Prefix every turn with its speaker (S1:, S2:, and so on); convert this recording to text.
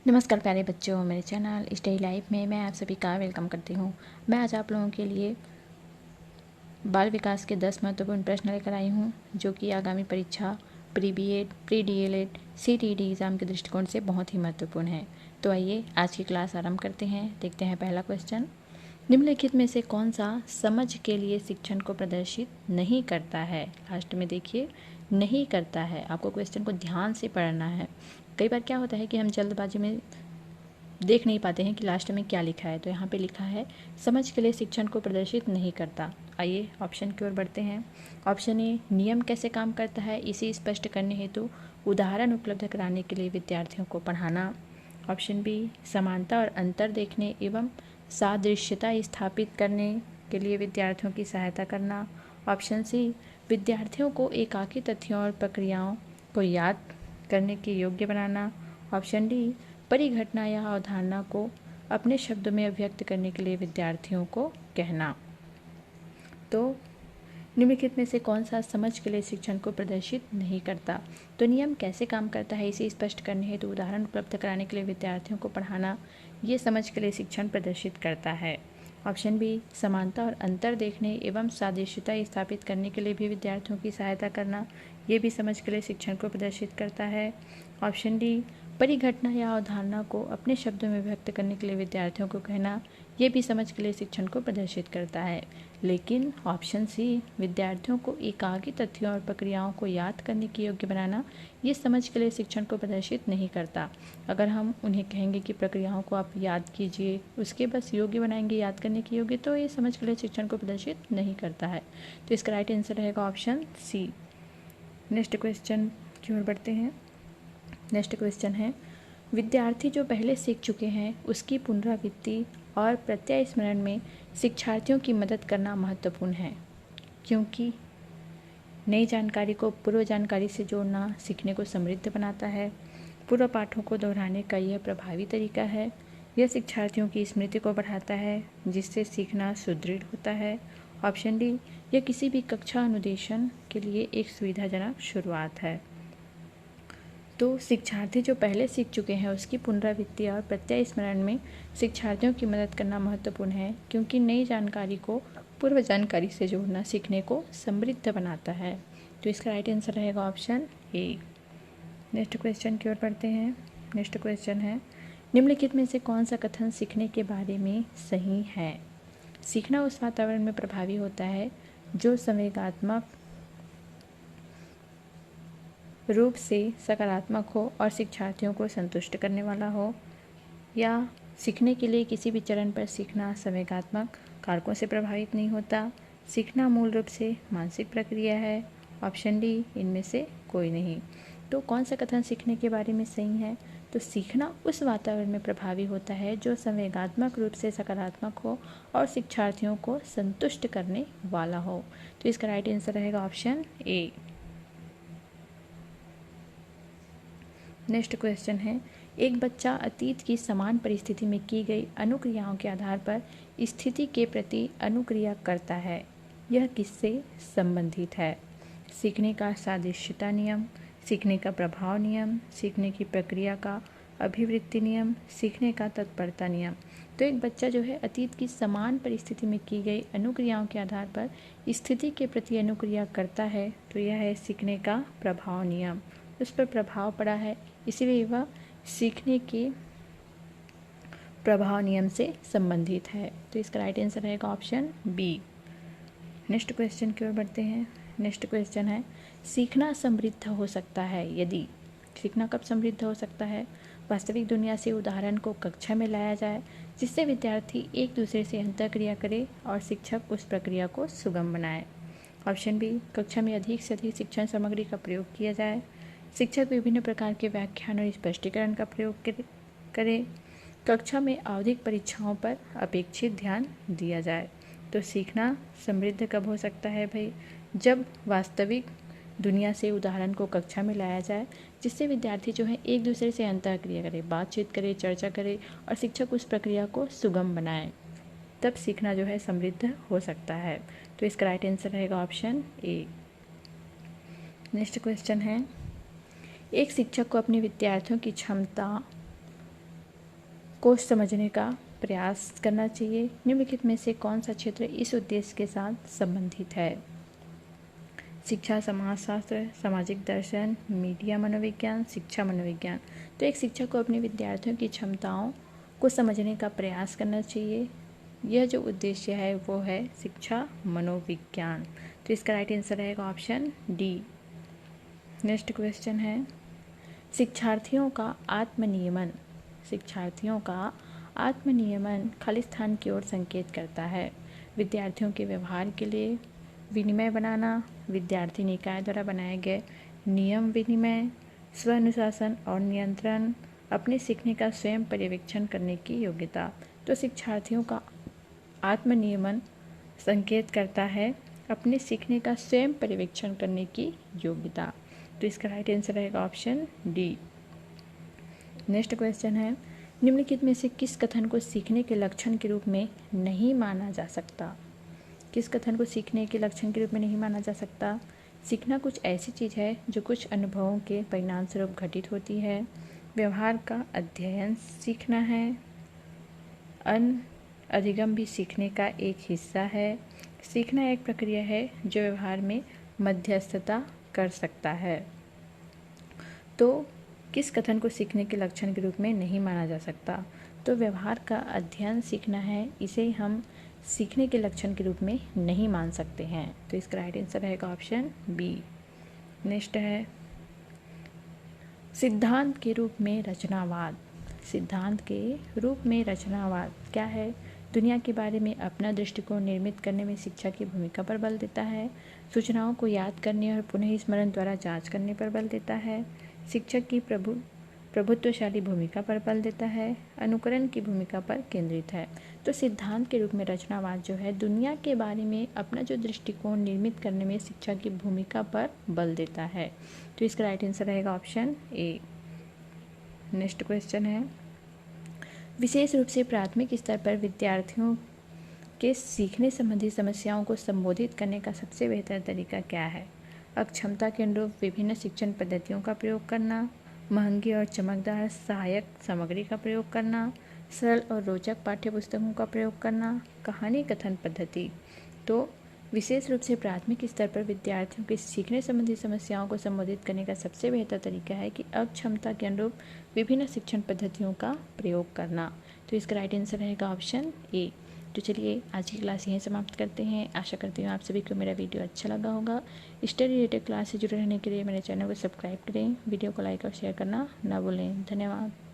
S1: नमस्कार प्यारे बच्चों, मेरे चैनल स्टडी लाइफ में मैं आप सभी का वेलकम करती हूँ। मैं आज आप लोगों के लिए बाल विकास के 10 महत्वपूर्ण प्रश्न लेकर आई हूँ, जो कि आगामी परीक्षा pre BEd, pre DElEd, CTET exam के दृष्टिकोण से बहुत ही महत्वपूर्ण है। तो आइए आज की क्लास आरंभ करते हैं। देखते हैं पहला क्वेश्चन। निम्नलिखित में से कौन सा समझ के लिए शिक्षण को प्रदर्शित नहीं करता है? लास्ट में देखिए, नहीं करता है। आपको क्वेश्चन को ध्यान से पढ़ना है। कई बार क्या होता है कि हम जल्दबाजी में देख नहीं पाते हैं कि लास्ट में क्या लिखा है। तो यहाँ पे लिखा है समझ के लिए शिक्षण को प्रदर्शित नहीं करता। आइए ऑप्शन की ओर बढ़ते हैं। ऑप्शन ए, नियम कैसे काम करता है इसे स्पष्ट करने हेतु उदाहरण उपलब्ध कराने के लिए विद्यार्थियों को पढ़ाना। ऑप्शन बी, समानता और अंतर देखने एवं सादृश्यता स्थापित करने के लिए विद्यार्थियों की सहायता करना। ऑप्शन सी, विद्यार्थियों को एकाकी तथ्यों और प्रक्रियाओं को याद करने के योग्य बनाना। ऑप्शन डी, परिघटना या अवधारणा को अपने शब्दों में अभिव्यक्त करने के लिए विद्यार्थियों को कहना। तो निम्नलिखित में से कौन सा समझ के लिए शिक्षण को प्रदर्शित नहीं करता? तो नियम कैसे काम करता है इसे स्पष्ट करने हेतु उदाहरण उपलब्ध कराने के लिए विद्यार्थियों को पढ़ाना, ये समझ के लिए शिक्षण प्रदर्शित करता है। ऑप्शन बी, समानता और अंतर देखने एवं सादृश्यता स्थापित करने के लिए भी विद्यार्थियों की सहायता करना, ये भी समझ के लिए शिक्षण को प्रदर्शित करता है। ऑप्शन डी, परिघटना या अवधारणा को अपने शब्दों में व्यक्त करने के लिए विद्यार्थियों को कहना, ये भी समझ के लिए शिक्षण को प्रदर्शित करता है। लेकिन ऑप्शन सी, विद्यार्थियों को एकाकी तथ्यों और प्रक्रियाओं को याद करने के योग्य बनाना, ये समझ के लिए शिक्षण को प्रदर्शित नहीं करता। अगर हम उन्हें कहेंगे कि प्रक्रियाओं को आप याद कीजिए, उसके बस योग्य बनाएंगे याद करने के योग्य, तो ये समझ के लिए शिक्षण को प्रदर्शित नहीं करता है। तो इसका राइट आंसर रहेगा ऑप्शन सी। नेक्स्ट क्वेश्चन की ओर बढ़ते हैं। नेक्स्ट क्वेश्चन है, विद्यार्थी जो पहले सीख चुके हैं उसकी पुनरावृत्ति और प्रत्यय स्मरण में शिक्षार्थियों की मदद करना महत्वपूर्ण है, क्योंकि नई जानकारी को पूर्व जानकारी से जोड़ना सीखने को समृद्ध बनाता है। पूर्व पाठों को दोहराने का यह प्रभावी तरीका है। यह शिक्षार्थियों की स्मृति को बढ़ाता है, जिससे सीखना सुदृढ़ होता है। ऑप्शन डी, यह किसी भी कक्षा अनुदेशन के लिए एक सुविधाजनक शुरुआत है। तो शिक्षार्थी जो पहले सीख चुके हैं उसकी पुनरावृत्ति और प्रत्यय स्मरण में शिक्षार्थियों की मदद करना महत्वपूर्ण है, क्योंकि नई जानकारी को पूर्व जानकारी से जोड़ना सीखने को समृद्ध बनाता है। तो इसका राइट आंसर रहेगा ऑप्शन ए। नेक्स्ट क्वेश्चन की ओर बढ़ते हैं। नेक्स्ट क्वेश्चन है, निम्नलिखित में से कौन सा कथन सीखने के बारे में सही है? सीखना उस वातावरण में प्रभावी होता है जो संवेगात्मक रूप से सकारात्मक हो और शिक्षार्थियों को संतुष्ट करने वाला हो। या सीखने के लिए किसी भी चरण पर सीखना संवेगात्मक कारकों से प्रभावित नहीं होता। सीखना मूल रूप से मानसिक प्रक्रिया है। ऑप्शन डी, इनमें से कोई नहीं। तो कौन सा कथन सीखने के बारे में सही है? तो सीखना उस वातावरण में प्रभावी होता है जो संवेगात्मक रूप से सकारात्मक हो और शिक्षार्थियों को संतुष्ट करने वाला हो। तो इसका राइट आंसर रहेगा ऑप्शन ए। नेक्स्ट क्वेश्चन है, एक बच्चा अतीत की समान परिस्थिति में की गई अनुक्रियाओं के आधार पर स्थिति के प्रति अनुक्रिया करता है। यह किससे संबंधित है? सीखने का सादृश्यता नियम, सीखने का प्रभाव नियम, सीखने की प्रक्रिया का अभिवृत्ति नियम, सीखने का तत्परता नियम। तो एक बच्चा जो है अतीत की समान परिस्थिति में की गई अनुक्रियाओं के आधार पर स्थिति के प्रति अनुक्रिया करता है, तो यह है सीखने का प्रभाव नियम। उस पर प्रभाव पड़ा है, इसीलिए वह सीखने के प्रभाव नियम से संबंधित है। तो इसका राइट आंसर रहेगा ऑप्शन बी। नेक्स्ट क्वेश्चन की ओर बढ़ते हैं। नेक्स्ट क्वेश्चन है, सीखना समृद्ध हो सकता है यदि। सीखना कब समृद्ध हो सकता है? वास्तविक दुनिया से उदाहरण को कक्षा में लाया जाए, जिससे विद्यार्थी एक दूसरे से अंतःक्रिया करे और शिक्षक उस प्रक्रिया को सुगम बनाए। ऑप्शन बी, कक्षा में अधिक से अधिक शिक्षण सामग्री का प्रयोग किया जाए। शिक्षक विभिन्न प्रकार के व्याख्यान और स्पष्टीकरण का प्रयोग करे। कक्षा में आवधिक परीक्षाओं पर अपेक्षित ध्यान दिया जाए। तो सीखना समृद्ध कब हो सकता है भाई? जब वास्तविक दुनिया से उदाहरण को कक्षा में लाया जाए, जिससे विद्यार्थी जो है एक दूसरे से अंतःक्रिया करे, बातचीत करे, चर्चा करे और शिक्षक उस प्रक्रिया को सुगम बनाए, तब सीखना जो है समृद्ध हो सकता है। तो इसका राइट आंसर रहेगा ऑप्शन ए। नेक्स्ट क्वेश्चन है, एक शिक्षक को अपने विद्यार्थियों की क्षमता को समझने का प्रयास करना चाहिए। निम्नलिखित में से कौन सा क्षेत्र इस उद्देश्य के साथ संबंधित है? शिक्षा समाजशास्त्र, सामाजिक दर्शन, मीडिया मनोविज्ञान, शिक्षा मनोविज्ञान। तो एक शिक्षक को अपने विद्यार्थियों की क्षमताओं को समझने का प्रयास करना चाहिए। यह जो उद्देश्य है वो है शिक्षा मनोविज्ञान। तो इसका राइट आंसर रहेगा ऑप्शन डी। नेक्स्ट क्वेश्चन है, शिक्षार्थियों का आत्मनियमन खाली स्थान की ओर संकेत करता है। विद्यार्थियों के व्यवहार के लिए विनिमय बनाना, विद्यार्थी निकाय द्वारा बनाए गए नियम विनिमय, स्व अनुशासन और नियंत्रण, अपने सीखने का स्वयं पर्यवेक्षण करने की योग्यता। तो शिक्षार्थियों का आत्मनियमन संकेत करता है अपने सीखने का स्वयं पर्यवेक्षण करने की योग्यता। तो इसका राइट आंसर रहेगा ऑप्शन डी। नेक्स्ट क्वेश्चन है, निम्नलिखित में से किस कथन को सीखने के लक्षण के रूप में नहीं माना जा सकता? किस कथन को सीखने के लक्षण के रूप में नहीं माना जा सकता? सीखना कुछ ऐसी चीज़ है जो कुछ अनुभवों के परिणाम स्वरूप घटित होती है। व्यवहार का अध्ययन सीखना है। अधिगम भी सीखने का एक हिस्सा है। सीखना एक प्रक्रिया है जो व्यवहार में मध्यस्थता कर सकता है। तो किस कथन को सीखने के लक्षण के रूप में नहीं माना जा सकता? तो व्यवहार का अध्ययन सीखना है, इसे हम सीखने के लक्षण के रूप में नहीं मान सकते हैं। तो इसका राइट आंसर रहेगा ऑप्शन बी। नेक्स्ट है, सिद्धांत के रूप में रचनावाद क्या है? दुनिया के बारे में अपना दृष्टिकोण निर्मित करने में शिक्षा की भूमिका पर बल देता है। सूचनाओं को याद करने और पुनः स्मरण द्वारा जांच करने पर बल देता है। शिक्षक की प्रभुत्वशाली भूमिका पर बल देता है। अनुकरण की भूमिका पर केंद्रित है। तो सिद्धांत के रूप में रचनावाद जो है दुनिया के बारे में अपना जो दृष्टिकोण निर्मित करने में शिक्षा की भूमिका पर बल देता है। तो इसका राइट आंसर रहेगा ऑप्शन ए। नेक्स्ट क्वेश्चन है, विशेष रूप से प्राथमिक स्तर पर विद्यार्थियों के सीखने संबंधी समस्याओं को संबोधित करने का सबसे बेहतर तरीका क्या है? अक्षमता के अनुरूप विभिन्न शिक्षण पद्धतियों का प्रयोग करना, महंगी और चमकदार सहायक सामग्री का प्रयोग करना, सरल और रोचक पाठ्यपुस्तकों का प्रयोग करना, कहानी कथन पद्धति। तो विशेष रूप से प्राथमिक स्तर पर विद्यार्थियों के सीखने संबंधी समस्याओं को संबोधित करने का सबसे बेहतर तरीका है कि अक्षमता के अनुरूप विभिन्न शिक्षण पद्धतियों का प्रयोग करना। तो इसका राइट आंसर रहेगा ऑप्शन ए। तो चलिए आज की क्लास यहीं समाप्त करते हैं। आशा करती हूँ आप सभी को मेरा वीडियो अच्छा लगा होगा। स्टडी रिलेटेड क्लास से जुड़े रहने के लिए मेरे चैनल को सब्सक्राइब करें, वीडियो को लाइक और शेयर करना ना भूलें। धन्यवाद।